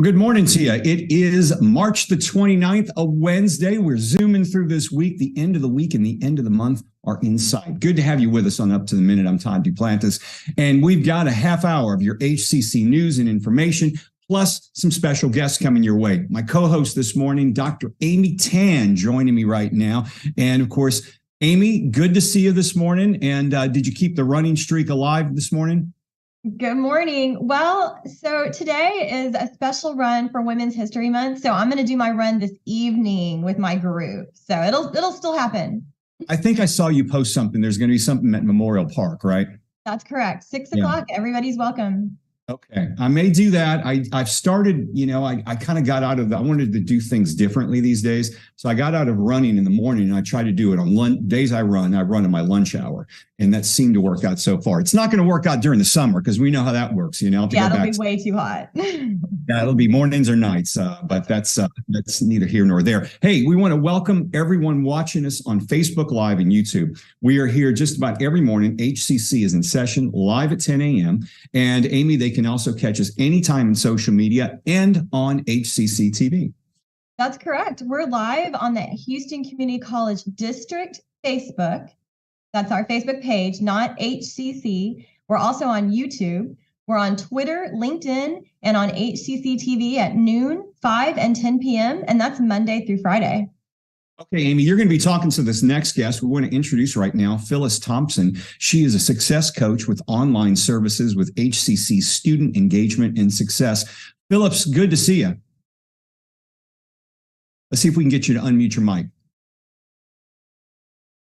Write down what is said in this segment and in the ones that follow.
Well, good morning to you. It is March the 29th, a Wednesday. We're zooming through this week. The end of the week and the end of the month are in sight. Good to have you with us on Up to the Minute. I'm Todd Duplantis, and we've got a half hour of your HCC news and information, plus some special guests coming your way. My co-host this morning, Dr. Amy Tan, joining me right now. And of course, Amy, good to see you this morning. And did you keep the running streak alive this morning? Good morning. Well, so today is a special run for Women's History Month. So I'm going to do my run this evening with my group. So it'll still happen. I think I saw you post something. There's going to be something at Memorial Park, right? That's correct. 6 o'clock. Everybody's welcome. Okay. I may do that. I've started, I kind of got out of I wanted to do things differently these days. So I got out of running in the morning and I try to do it on days I run in my lunch hour. And that seemed to work out so far. It's not going to work out during the summer because we know how that works. It'll be way too hot. Yeah, it'll be mornings or nights, but that's neither here nor there. Hey, we want to welcome everyone watching us on Facebook Live and YouTube. We are here just about every morning. HCC is in session live at 10 a.m. And Amy, they can also catch us anytime in social media and on HCCTV. That's correct. We're live on the Houston Community College District Facebook. That's our Facebook page, not HCC. We're also on YouTube. We're on Twitter, LinkedIn, and on HCCTV at noon, 5 and 10 p.m. And that's Monday through Friday. Okay, Amy, you're going to be talking to this next guest. We want to introduce right now Phyllis Thompson. She is a success coach with online services with HCC Student Engagement and Success. Phyllis, good to see you. Let's see if we can get you to unmute your mic.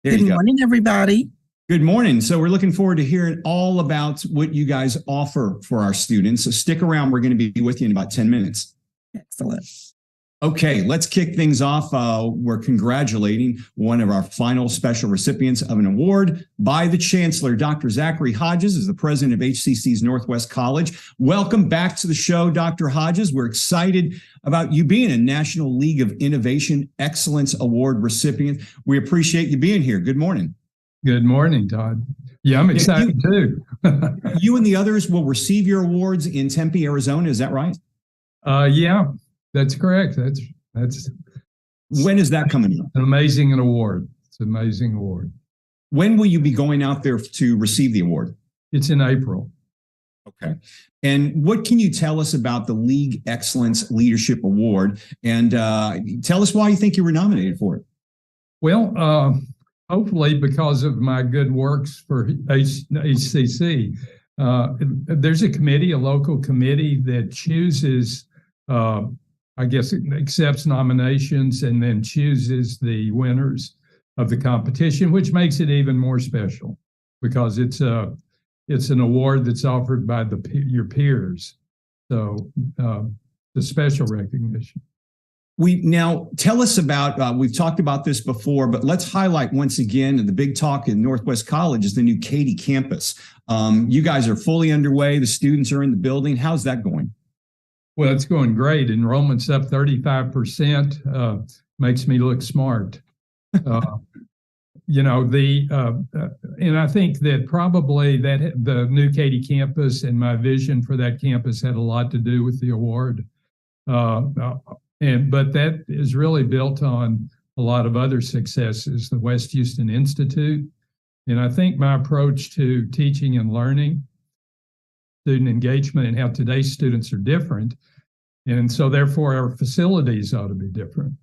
Good morning, everybody. Good morning. So we're looking forward to hearing all about what you guys offer for our students. So stick around. We're going to be with you in about 10 minutes. Excellent. Okay, let's kick things off. We're congratulating one of our final special recipients of an award by the Chancellor. Dr. Zachary Hodges is the president of HCC's Northwest College. Welcome back to the show, Dr. Hodges. We're excited about you being a National League of Innovation Excellence Award recipient. We appreciate you being here. Good morning. Good morning, Todd. Yeah, I'm excited too. You and the others will receive your awards in Tempe, Arizona. Is that right? Yeah, that's correct. That's. When is that coming up? An amazing award. It's an amazing award. When will you be going out there to receive the award? It's in April. Okay. And what can you tell us about the League Excellence Leadership Award? And tell us why you think you were nominated for it. Well, hopefully because of my good works for HCC. There's a committee, a local committee that chooses, accepts nominations and then chooses the winners of the competition, which makes it even more special because it's an award that's offered by your peers. So the special recognition. Now tell us about, we've talked about this before, but let's highlight once again the big talk in Northwest College is the new Katy campus. You guys are fully underway. The students are in the building. How's that going? Well, it's going great. Enrollment's up 35%, makes me look smart. And I think that probably that the new Katy campus and my vision for that campus had a lot to do with the award. But that is really built on a lot of other successes, the West Houston Institute. And I think my approach to teaching and learning, student engagement, and how today's students are different. And so therefore our facilities ought to be different.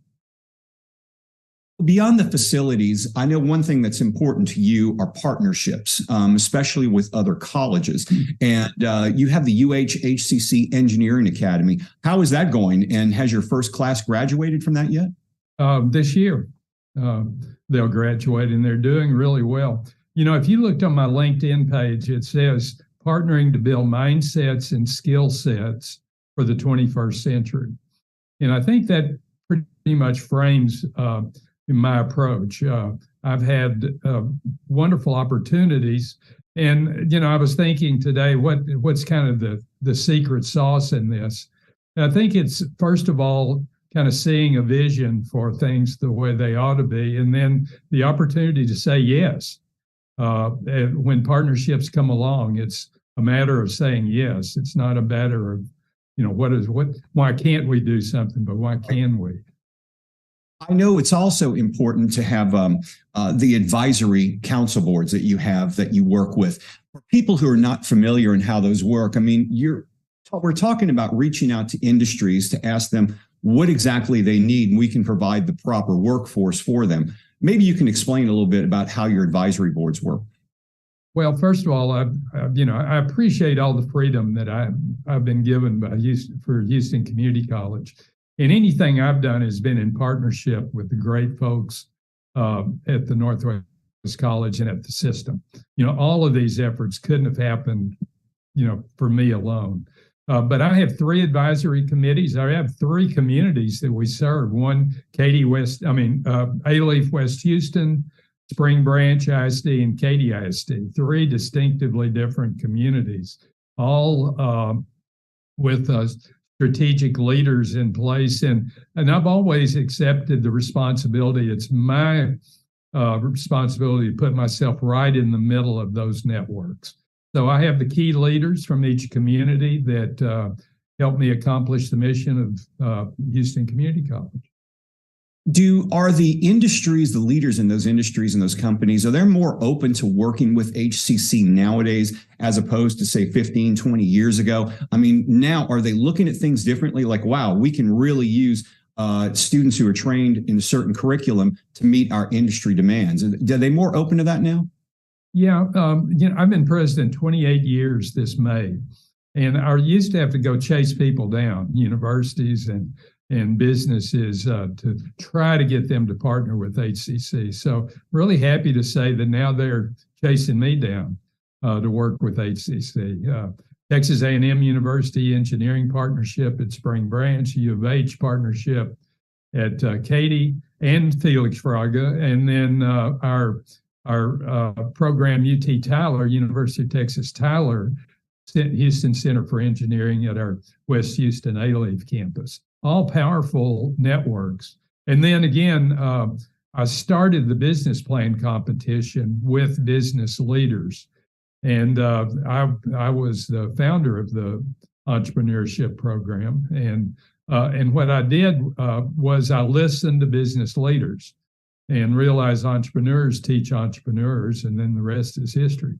Beyond the facilities, I know one thing that's important to you are partnerships, especially with other colleges. And you have the HCC Engineering Academy. How is that going? And has your first class graduated from that yet? This year, they'll graduate and they're doing really well. If you looked on my LinkedIn page, it says partnering to build mindsets and skill sets for the 21st century. And I think that pretty much frames my approach. I've had wonderful opportunities. And, I was thinking today, what's kind of the secret sauce in this? And I think it's, first of all, kind of seeing a vision for things the way they ought to be, and then the opportunity to say yes. When partnerships come along, it's a matter of saying yes. It's not a matter of why can't we do something, but why can we? I know it's also important to have the advisory council boards that you work with. For people who are not familiar in how those work, I mean, we're talking about reaching out to industries to ask them what exactly they need, and we can provide the proper workforce for them. Maybe you can explain a little bit about how your advisory boards work. Well, first of all, I appreciate all the freedom that I've been given for Houston Community College. And anything I've done has been in partnership with the great folks at the Northwest College and at the system. All of these efforts couldn't have happened, for me alone. But I have 3 advisory committees. I have 3 communities that we serve. One, Katy Alief West Houston, Spring Branch ISD, and Katy ISD. 3 distinctively different communities, all with strategic leaders in place. And I've always accepted the responsibility. It's my responsibility to put myself right in the middle of those networks. So I have the key leaders from each community that help me accomplish the mission of Houston Community College. Are the industries, the leaders in those industries and those companies, are they more open to working with HCC nowadays as opposed to, say, 15, 20 years ago? I mean, now are they looking at things differently? Like, wow, we can really use students who are trained in a certain curriculum to meet our industry demands. Are they more open to that now? Yeah, I've been president 28 years this May, and I used to have to go chase people down, universities and businesses, to try to get them to partner with HCC. So really happy to say that now they're chasing me down to work with HCC. Texas A&M University Engineering Partnership at Spring Branch, U of H Partnership at Katy and Felix Fraga, and then our program UT Tyler, University of Texas Tyler, Houston Center for Engineering at our West Houston Alief campus. All powerful networks. And then again, I started the business plan competition with business leaders. And I was the founder of the entrepreneurship program. And what I did was I listened to business leaders and realized entrepreneurs teach entrepreneurs, and then the rest is history.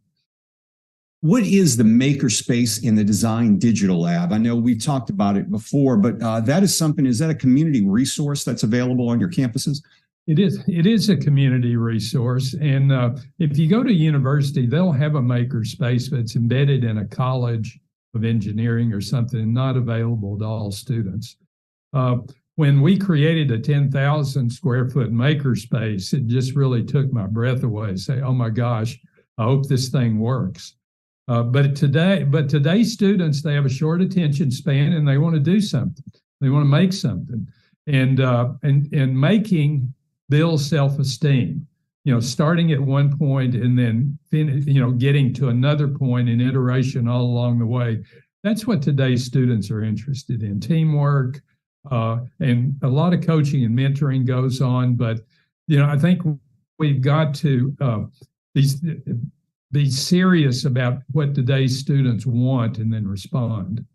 What is the makerspace in the Design Digital Lab? I know we've talked about it before, but is that a community resource that's available on your campuses? It is a community resource. And if you go to university, they'll have a makerspace, but it's embedded in a college of engineering or something, not available to all students. When we created a 10,000 square foot makerspace, it just really took my breath away. Say, oh my gosh, I hope this thing works. But today's students, they have a short attention span and they want to do something. They want to make something, and making builds self-esteem. Starting at one point and then getting to another point in iteration all along the way. That's what today's students are interested in: teamwork, and a lot of coaching and mentoring goes on. But I think we've got to be serious about what today's students want and then respond.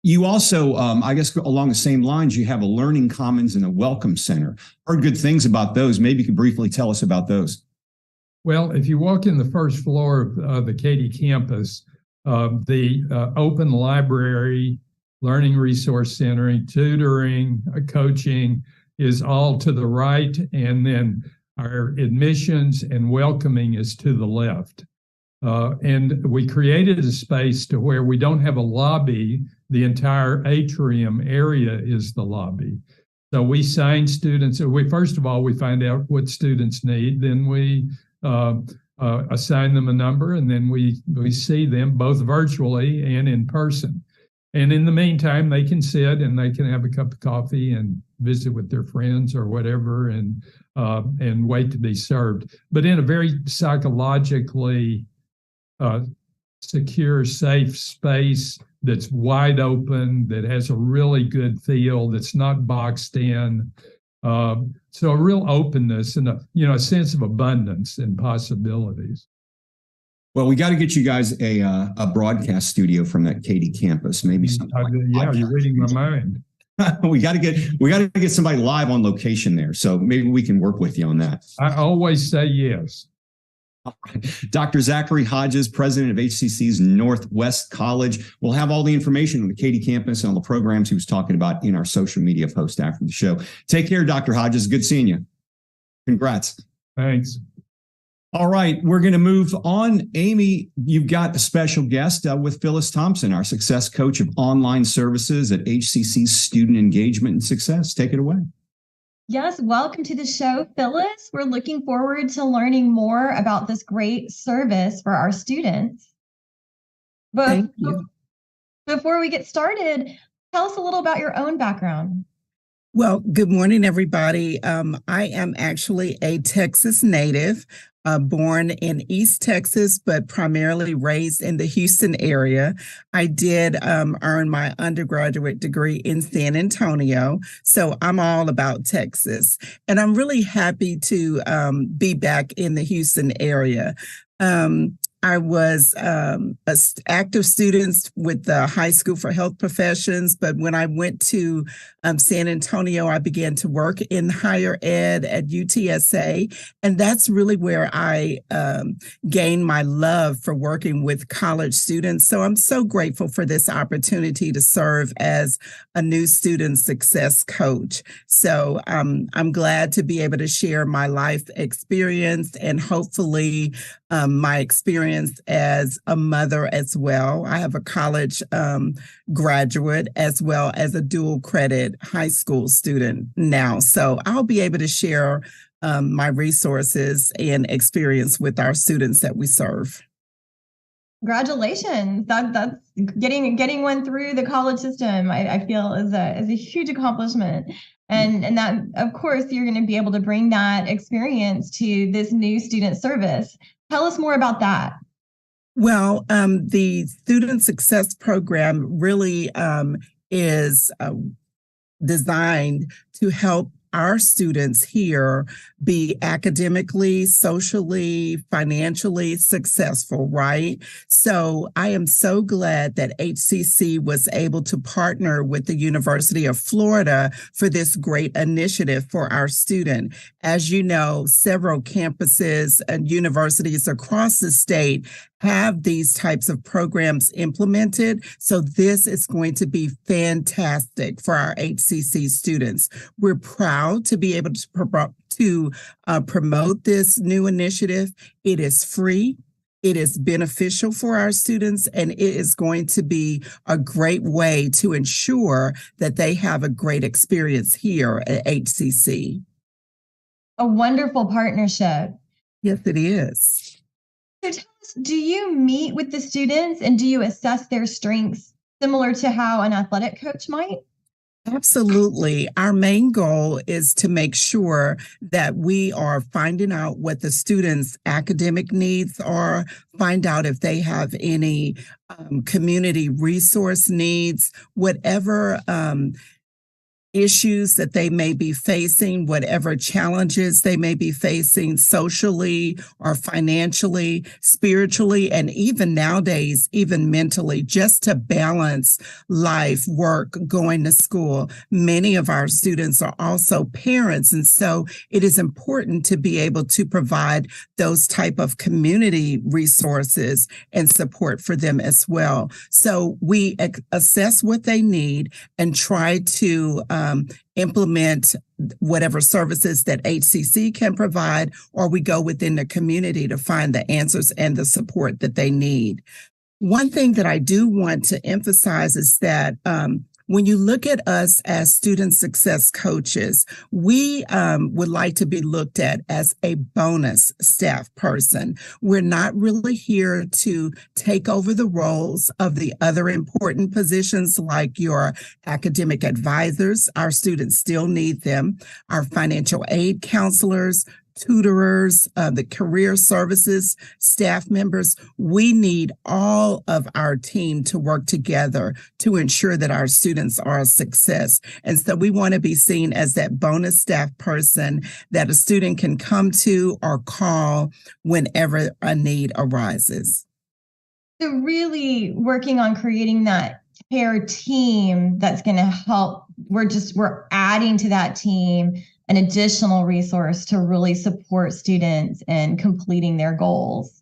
You also, I guess along the same lines, you have a Learning Commons and a Welcome Center. Heard good things about those. Maybe you could briefly tell us about those. Well, if you walk in the first floor of the Katy campus, the open library, learning resource center, tutoring, coaching is all to the right, and then our admissions and welcoming is to the left. And we created a space to where we don't have a lobby. The entire atrium area is the lobby. So we sign students. First of all, we find out what students need. Then we assign them a number, and then we see them both virtually and in person. And in the meantime, they can sit and they can have a cup of coffee and visit with their friends or whatever, and wait to be served. But in a very psychologically secure, safe space that's wide open, that has a really good feel, that's not boxed in. So a real openness and a sense of abundance and possibilities. Well, we got to get you guys a broadcast studio from that Katy campus. Maybe something like Yeah, you're reading my mind. we got to get somebody live on location there. So maybe we can work with you on that. I always say yes. All right. Dr. Zachary Hodges, president of HCC's Northwest College. We'll have all the information on the Katy campus and all the programs he was talking about in our social media post after the show. Take care, Dr. Hodges. Good seeing you. Congrats. Thanks. All right, we're going to move on. Amy, you've got a special guest with Phyllis Thompson, our success coach of online services at HCC Student Engagement Success. Take it away. Yes, welcome to the show, Phyllis. We're looking forward to learning more about this great service for our students. But Thank you. before we get started, tell us a little about your own background. Well, good morning, everybody. I am actually a Texas native, born in East Texas, but primarily raised in the Houston area. I did earn my undergraduate degree in San Antonio, so I'm all about Texas. And I'm really happy to be back in the Houston area. I was active student with the High School for Health Professions, but when I went to San Antonio, I began to work in higher ed at UTSA, and that's really where I gained my love for working with college students. So I'm so grateful for this opportunity to serve as a new student success coach. So I'm glad to be able to share my life experience and hopefully my experience as a mother as well. I have a college graduate as well as a dual credit high school student now. So I'll be able to share my resources and experience with our students that we serve. Congratulations. That's getting one through the college system, I feel is a huge accomplishment. And that, of course, you're going to be able to bring that experience to this new student service. Tell us more about that. Well, the Student Success Program really is designed to help our students here be academically, socially, financially successful, right? So I am so glad that HCC was able to partner with the University of Florida for this great initiative for our student. As you know, several campuses and universities across the state have these types of programs implemented. So this is going to be fantastic for our HCC students. We're proud to be able to promote this new initiative. It is free. It is beneficial for our students, and it is going to be a great way to ensure that they have a great experience here at HCC. A wonderful partnership. Yes, it is. So tell us, do you meet with the students and do you assess their strengths similar to how an athletic coach might? Absolutely. Our main goal is to make sure that we are finding out what the students' academic needs are, find out if they have any community resource needs, whatever issues that they may be facing, whatever challenges they may be facing socially or financially, spiritually, and even nowadays, even mentally, just to balance life, work, going to school. Many of our students are also parents, and so it is important to be able to provide those type of community resources and support for them as well. So we assess what they need and try to implement whatever services that HCC can provide, or we go within the community to find the answers and the support that they need. One thing that I do want to emphasize is that when you look at us as student success coaches, we would like to be looked at as a bonus staff person. We're not really here to take over the roles of the other important positions like your academic advisors. Our students still need them. Our financial aid counselors, tutorers, the career services staff members. We need all of our team to work together to ensure that our students are a success. And so we want to be seen as that bonus staff person that a student can come to or call whenever a need arises. So really working on creating that care team that's going to help. We're adding to that team an additional resource to really support students in completing their goals.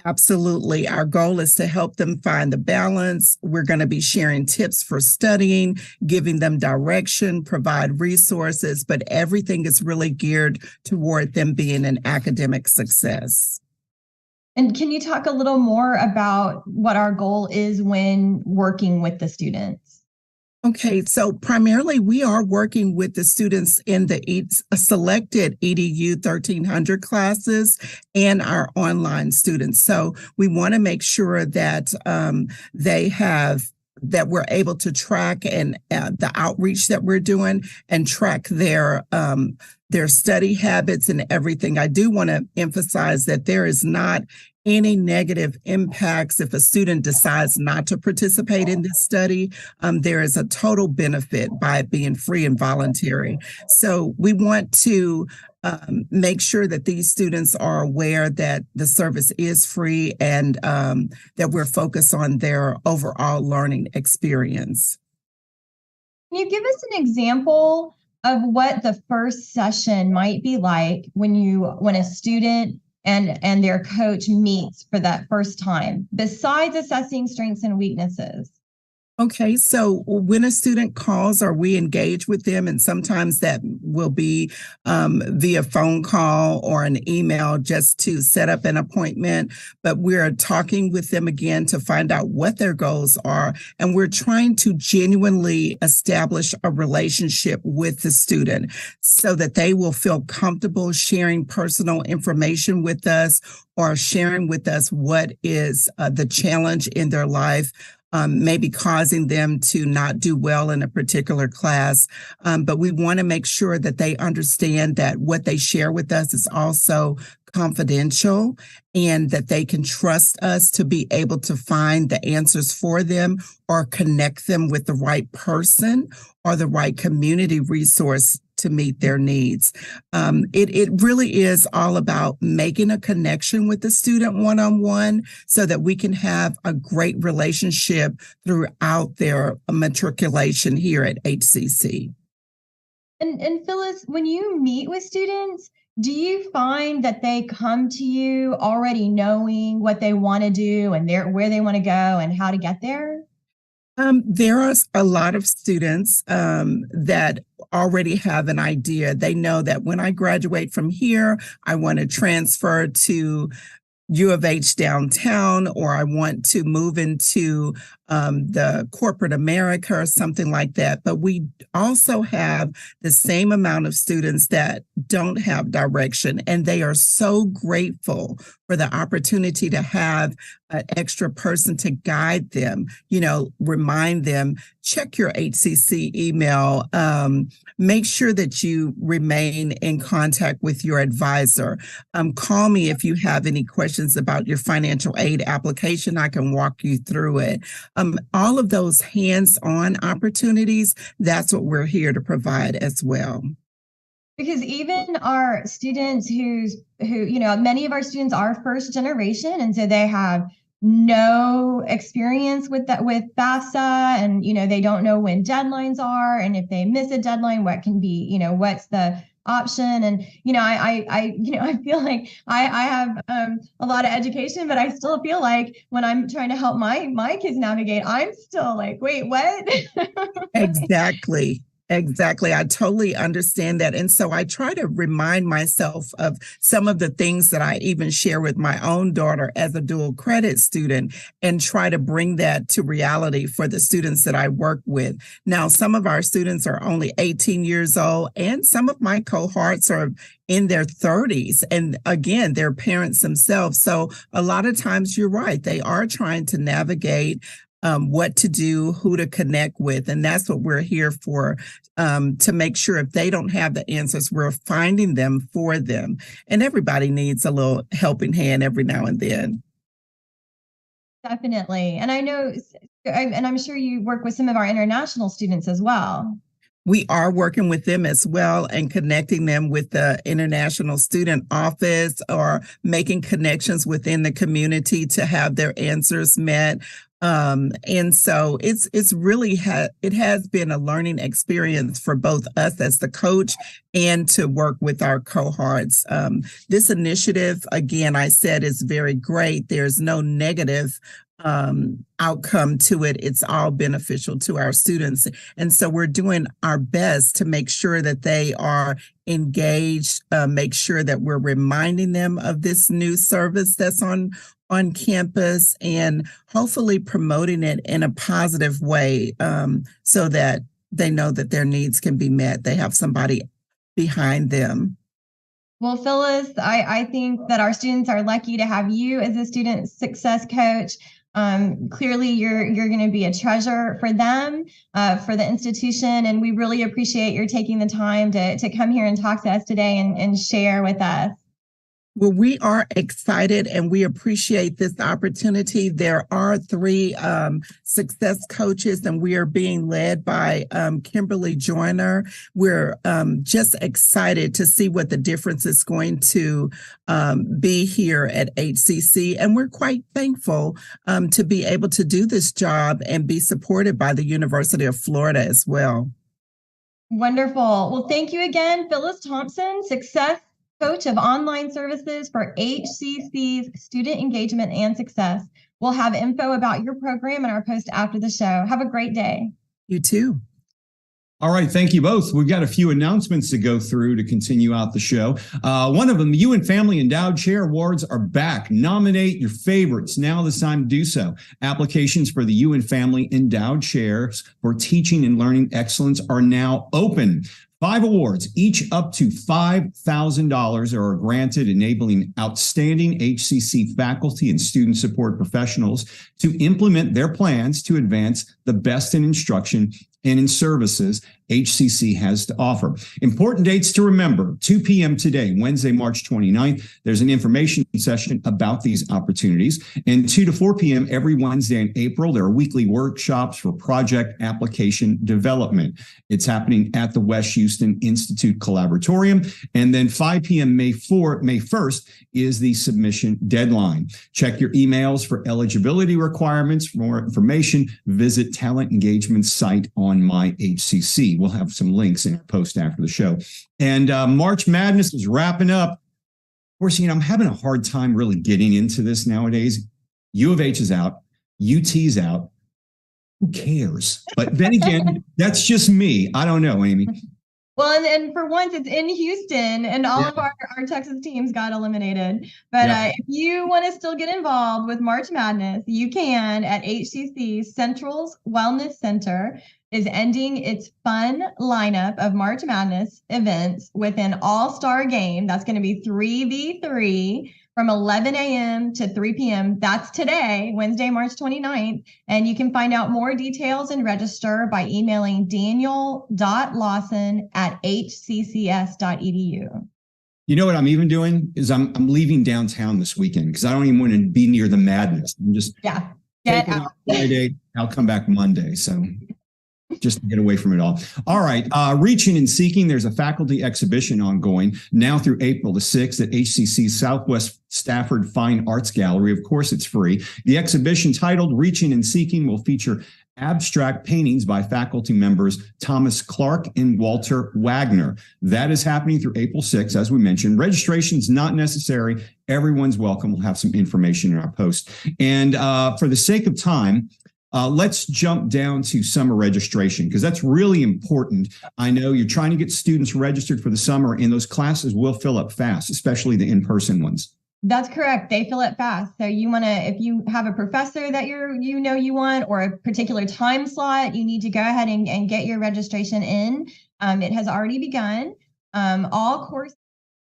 Absolutely. Our goal is to help them find the balance. We're going to be sharing tips for studying, giving them direction, provide resources, but everything is really geared toward them being an academic success. And can you talk a little more about what our goal is when working with the students? Okay, so primarily we are working with the students in the selected EDU 1300 classes and our online students. So we want to make sure that that we're able to track and the outreach that we're doing and track their study habits and everything. I do want to emphasize that there is not any negative impacts if a student decides not to participate in this study. There is a total benefit by it being free and voluntary. So we want to make sure that these students are aware that the service is free and that we're focused on their overall learning experience. Can you give us an example of what the first session might be like when a student and their coach meets for that first time, besides assessing strengths and weaknesses? Okay, so when a student calls or we engage with them, and sometimes that will be via phone call or an email just to set up an appointment, but we're talking with them again to find out what their goals are, and we're trying to genuinely establish a relationship with the student so that they will feel comfortable sharing personal information with us or sharing with us what is the challenge in their life. Maybe causing them to not do well in a particular class. But we want to make sure that they understand that what they share with us is also confidential and that they can trust us to be able to find the answers for them or connect them with the right person or the right community resource to meet their needs. It really is all about making a connection with the student one-on-one so that we can have a great relationship throughout their matriculation here at HCC. And Phyllis, when you meet with students, do you find that they come to you already knowing what they want to do and where they want to go and how to get there? There are a lot of students that already have an idea. They know that when I graduate from here, I want to transfer to U of H downtown, or I want to move into the corporate America or something like that. But we also have the same amount of students that don't have direction, and they are so grateful for the opportunity to have an extra person to guide them, remind them, check your HCC email, make sure that you remain in contact with your advisor. Call me if you have any questions about your financial aid application. I can walk you through it. All of those hands-on opportunities, that's what we're here to provide as well. Because even our students who many of our students are first generation, and so they have no experience with FAFSA, and they don't know when deadlines are, and if they miss a deadline, what can be, what's the option. And I feel like I have a lot of education, but I still feel like when I'm trying to help my kids navigate, I'm still like, wait, what? Exactly. I totally understand that. And so I try to remind myself of some of the things that I even share with my own daughter as a dual credit student and try to bring that to reality for the students that I work with. Now, some of our students are only 18 years old, and some of my cohorts are in their 30s. And again, they're parents themselves. So a lot of times you're right. They are trying to navigate what to do, who to connect with. And that's what we're here for, to make sure if they don't have the answers, we're finding them for them. And everybody needs a little helping hand every now and then. Definitely. And I know, and I'm sure you work with some of our international students as well. We are working with them as well and connecting them with the International Student Office or making connections within the community to have their answers met. And so it's really it has been a learning experience for both us as the coach and to work with our cohorts. This initiative, again, I said, is very great. There's no negative outcome to it. It's all beneficial to our students. And so we're doing our best to make sure that they are engaged, make sure that we're reminding them of this new service that's on campus and hopefully promoting it in a positive way, so that they know that their needs can be met. They have somebody behind them. Well, Phyllis, I think that our students are lucky to have you as a student success coach. Clearly, you're going to be a treasure for them, for the institution, and we really appreciate your taking the time to come here and talk to us today and share with us. Well, we are excited and we appreciate this opportunity. There are 3 success coaches and we are being led by Kimberly Joyner. We're just excited to see what the difference is going to be here at HCC. And we're quite thankful to be able to do this job and be supported by the University of Florida as well. Wonderful. Well, thank you again, Phyllis Thompson, Success Coach of Online Services for HCC's Student Engagement and Success. We'll have info about your program in our post after the show. Have a great day. You too. All right. Thank you both. We've got a few announcements to go through to continue out the show. One of them, the You and Family Endowed Chair Awards are back. Nominate your favorites. Now the time to do so. Applications for the You and Family Endowed Chairs for Teaching and Learning Excellence are now open. 5 awards, each up to $5,000, are granted, enabling outstanding HCC faculty and student support professionals to implement their plans to advance the best in instruction and in services HCC has to offer. Important dates to remember: 2 p.m. today, Wednesday, March 29th. There's an information session about these opportunities. And 2 to 4 p.m. every Wednesday in April, there are weekly workshops for project application development. It's happening at the West Houston Institute Collaboratorium. And then 5 p.m. May 1st is the submission deadline. Check your emails for eligibility requirements. For more information, visit Talent Engagement's site on My HCC. We'll have some links in our post after the show. And March Madness is wrapping up. Of course, I'm having a hard time really getting into this nowadays. U of H is out. UT's out. Who cares? But then again, that's just me. I don't know, Amy. Well, and for once, it's in Houston, and all of our Texas teams got eliminated. But if you want to still get involved with March Madness, you can at HCC. Central's Wellness Center is ending its fun lineup of March Madness events with an all-star game. That's going to be 3v3 from 11 a.m. to 3 p.m. That's today, Wednesday, March 29th. And you can find out more details and register by emailing daniel.lawson@hccs.edu. You know what I'm even doing is I'm leaving downtown this weekend because I don't even want to be near the madness. I'm just get out Friday. I'll come back Monday. So just to get away from it all. All right. Reaching and Seeking. There's a faculty exhibition ongoing now through April the 6th at HCC's Southwest Stafford Fine Arts Gallery. Of course, it's free. The exhibition, titled Reaching and Seeking, will feature abstract paintings by faculty members Thomas Clark and Walter Wagner. That is happening through April 6th, as we mentioned. Registration is not necessary. Everyone's welcome. We'll have some information in our post. And for the sake of time, let's jump down to summer registration, because that's really important. I know you're trying to get students registered for the summer, and those classes will fill up fast, especially the in-person ones. That's correct. They fill it fast. So you want to, if you have a professor that you want, or a particular time slot, you need to go ahead and get your registration in. It has already begun. All courses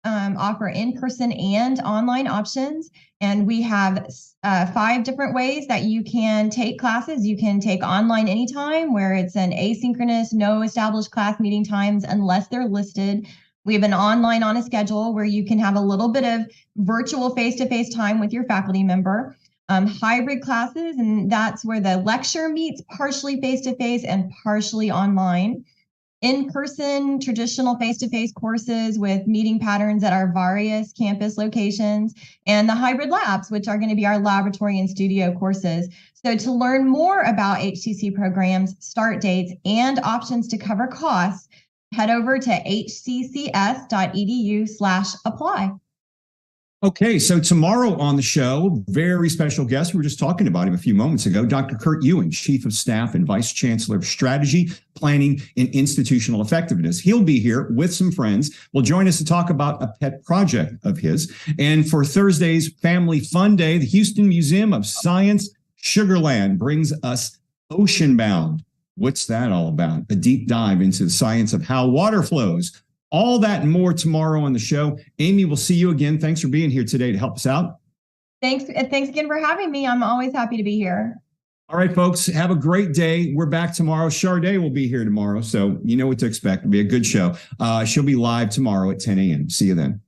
offer in-person and online options. And we have 5 different ways that you can take classes. You can take online anytime, where it's an asynchronous, no established class meeting times unless they're listed. We have an online on a schedule where you can have a little bit of virtual face-to-face time with your faculty member. Hybrid classes, and that's where the lecture meets partially face-to-face and partially online. In-person, traditional face-to-face courses with meeting patterns at our various campus locations, and the hybrid labs, which are going to be our laboratory and studio courses. So to learn more about HCC programs, start dates, and options to cover costs, head over to hccs.edu/apply. Okay, so tomorrow on the show, very special guest. We were just talking about him a few moments ago, Dr. Kurt Ewing, Chief of Staff and Vice Chancellor of Strategy, Planning, and Institutional Effectiveness. He'll be here with some friends. Will join us to talk about a pet project of his. And for Thursday's Family Fun Day, the Houston Museum of Science Sugarland brings us Oceanbound. What's that all about? A deep dive into the science of how water flows. All that and more tomorrow on the show. Amy, we'll see you again. Thanks for being here today to help us out. Thanks again for having me. I'm always happy to be here. All right, folks, have a great day. We're back tomorrow. Sharday will be here tomorrow, so you know what to expect. It'll be a good show. She'll be live tomorrow at 10 a.m. See you then.